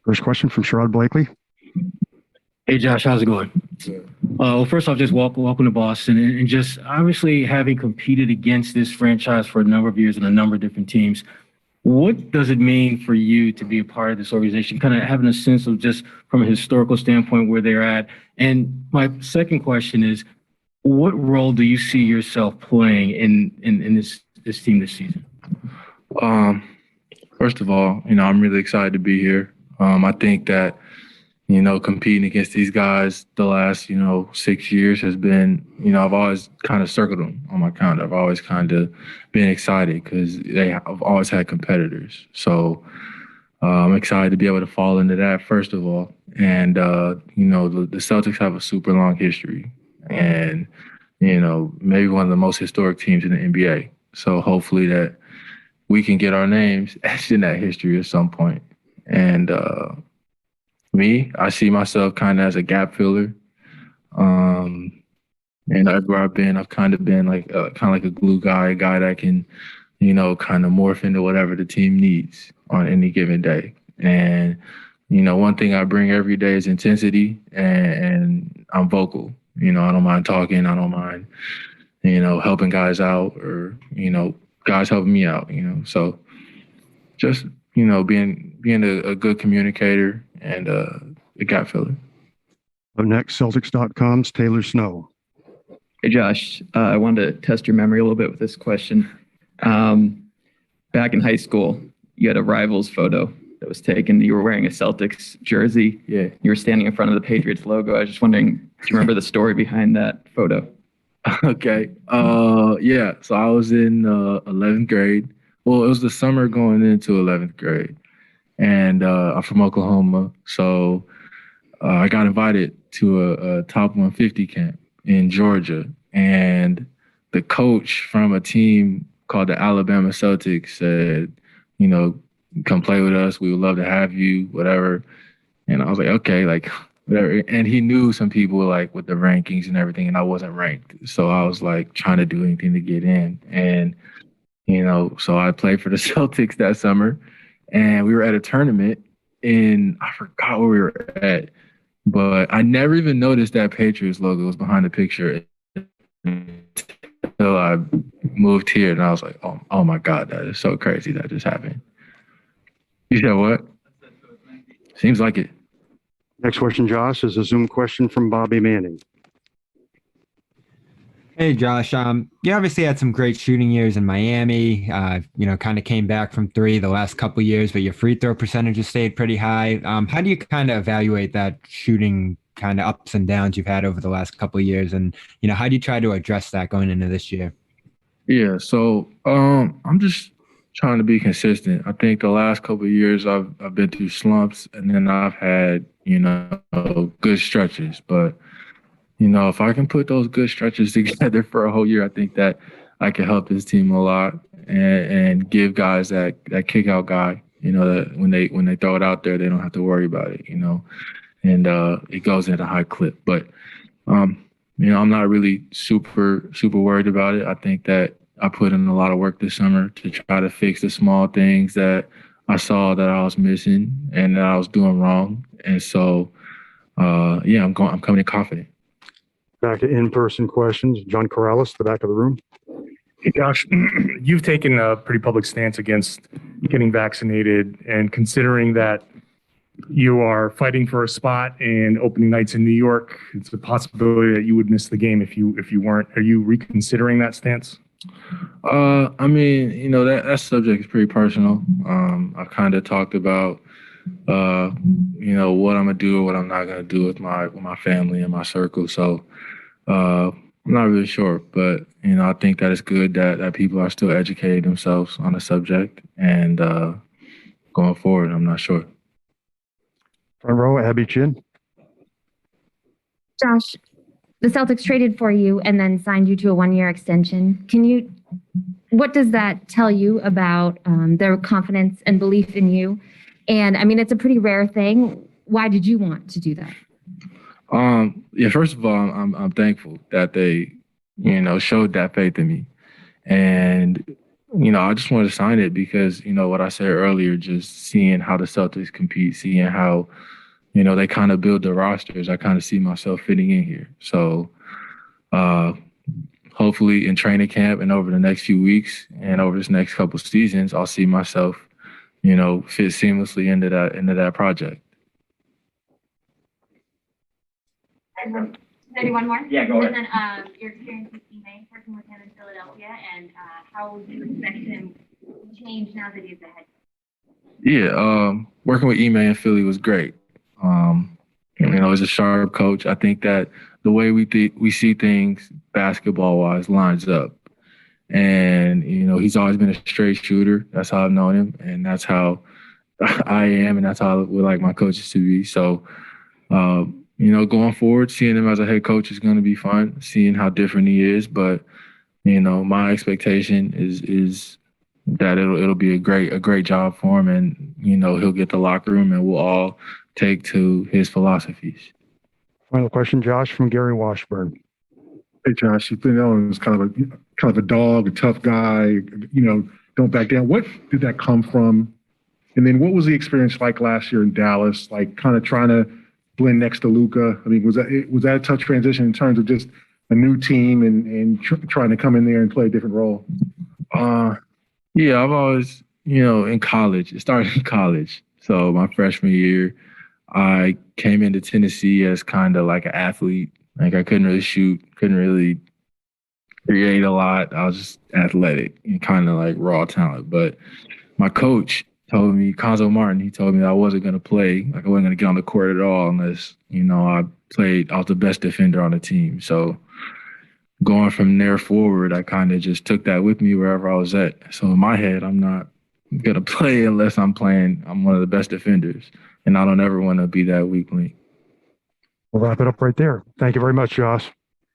First question from Sherrod Blakely. Hey, Josh, how's it going? Well, first off, just welcome to Boston, and just obviously having competed against this franchise for a number of years and a number of different teams. What does it mean for you to be a part of this organization, kind of having a sense of just from a historical standpoint where they're at? And my second question is, what role do you see yourself playing in this team this season? First of all, I'm really excited to be here. I think that, competing against these guys the last, 6 years has been, I've always kind of circled them on my calendar. I've always kind of been excited because I've always had competitors. So I'm excited to be able to fall into that, first of all. And, the Celtics have a super long history and, maybe one of the most historic teams in the NBA. So hopefully that we can get our names etched in that history at some point. And, I see myself kind of as a gap filler. And everywhere I've been, I've kind of been like a glue guy, a guy that can, kind of morph into whatever the team needs on any given day. And, one thing I bring every day is intensity, and I'm vocal. I don't mind talking. I don't mind, helping guys out or, guys helping me out, So just, being a good communicator and a gap filler. Up next, Celtics.com's Taylor Snow. Hey, Josh. I wanted to test your memory a little bit with this question. Back in high school, you had a Rivals photo that was taken. You were wearing a Celtics jersey. Yeah. You were standing in front of the Patriots logo. I was just wondering, do you remember the story behind that photo? Okay. Yeah. So I was in 11th grade. Well, it was the summer going into 11th grade. And I'm from Oklahoma. So I got invited to a top 150 camp in Georgia. And the coach from a team called the Alabama Celtics said, come play with us. We would love to have you, whatever. And I was like, okay, like whatever. And he knew some people like with the rankings and everything, and I wasn't ranked. So I was like trying to do anything to get in. And, so I played for the Celtics that summer. And we were at a tournament I forgot where we were at, but I never even noticed that Patriots logo was behind the picture until I moved here. And I was like, oh my God, that is so crazy that just happened. You said what? Seems like it. Next question, Josh, is a Zoom question from Bobby Manning. Hey, Josh. You obviously had some great shooting years in Miami. Kind of came back from three the last couple of years, but your free throw percentage has stayed pretty high. How do you kind of evaluate that shooting kind of ups and downs you've had over the last couple of years? And, how do you try to address that going into this year? Yeah, so I'm just trying to be consistent. I think the last couple of years I've been through slumps, and then I've had, good stretches. But if I can put those good stretches together for a whole year, I think that I can help this team a lot and give guys that kick out guy, that when they throw it out there, they don't have to worry about it, and it goes at a high clip. But, I'm not really super worried about it. I think that I put in a lot of work this summer to try to fix the small things that I saw that I was missing and that I was doing wrong. And so, I'm coming in confident. Back to in-person questions. John Corrales, the back of the room. Hey, Josh, you've taken a pretty public stance against getting vaccinated, and considering that you are fighting for a spot in opening nights in New York, it's a possibility that you would miss the game if you weren't. Are you reconsidering that stance? That subject is pretty personal. I've kind of talked about, what I'm gonna do or what I'm not gonna do with my family and my circle. So I'm not really sure, but I think that it's good that people are still educating themselves on the subject, and going forward, I'm not sure. Front row, Abby Chin. Josh, the Celtics traded for you and then signed you to a 1-year extension. What does that tell you about their confidence and belief in you? And it's a pretty rare thing. Why did you want to do that? First of all, I'm thankful that they, showed that faith in me. And I just wanted to sign it because, what I said earlier, just seeing how the Celtics compete, seeing how, they kind of build the rosters, I kind of see myself fitting in here. So hopefully in training camp and over the next few weeks and over this next couple seasons, I'll see myself, fit seamlessly into that project. Maybe one more? Yeah, go And then your experience with Ime, working with him in Philadelphia, and how you expect him to change now that he's ahead. Yeah, working with Ime in Philly was great. He's a sharp coach. I think that the way we see things basketball wise lines up. And, he's always been a straight shooter. That's how I've known him. And that's how I am. And that's how I would like my coaches to be. So, going forward, seeing him as a head coach is going to be fun, seeing how different he is. But, my expectation is that it'll be a great job for him. And, he'll get the locker room and we'll all take to his philosophies. Final question, Josh, from Gary Washburn. Hey, Josh, you've been known as kind of a dog, a tough guy, don't back down. What did that come from? And then what was the experience like last year in Dallas, like kind of trying to blend next to Luka? I mean, was that a tough transition in terms of just a new team and trying to come in there and play a different role? Yeah, I've always, in college, it started in college. So my freshman year, I came into Tennessee as kind of like an athlete. Like I couldn't really shoot, couldn't really create a lot. I was just athletic and kind of like raw talent. But my coach told me, Conzo Martin, he told me that I wasn't going to play. Like I wasn't going to get on the court at all unless, I was the best defender on the team. So going from there forward, I kind of just took that with me wherever I was at. So in my head, I'm not going to play unless I'm one of the best defenders. And I don't ever want to be that weak link. We'll wrap it up right there. Thank you very much, Josh.